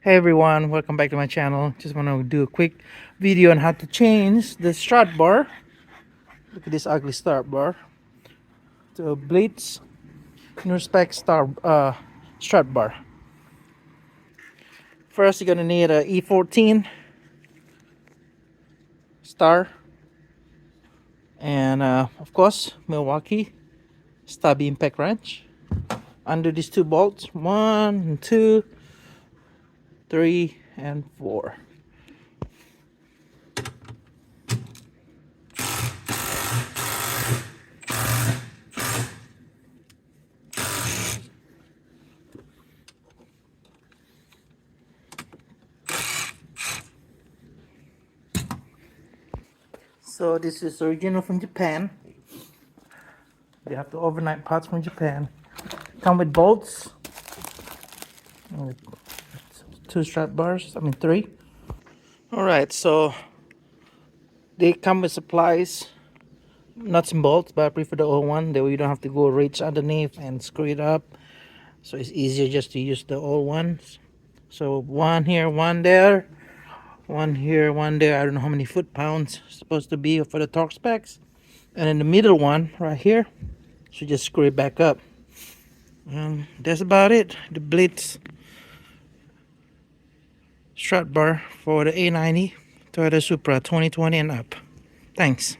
Hey everyone, welcome back to my channel. Just want to do a quick video on how to change the strut bar. Look at this ugly strut bar to a blitz spec strut bar. First, you're gonna need a E14 star and of course Milwaukee stubby impact wrench. Under these two bolts, 1, 2, 3, and 4. So this is original from Japan. They have the overnight parts from Japan. Come with bolts, with 2 strut bars. I mean 3. All right, so they come with supplies, nuts and bolts, but I prefer the old one. That way you don't have to go reach underneath and screw it up. So it's easier just to use the old ones. So 1 here, 1 there, 1 here, 1 there. I don't know how many foot-pounds it's supposed to be for the torque specs. And then the middle one right here, so just screw it back up. That's about it. The Blitz strut bar for the A90 Toyota Supra 2020 and up. Thanks.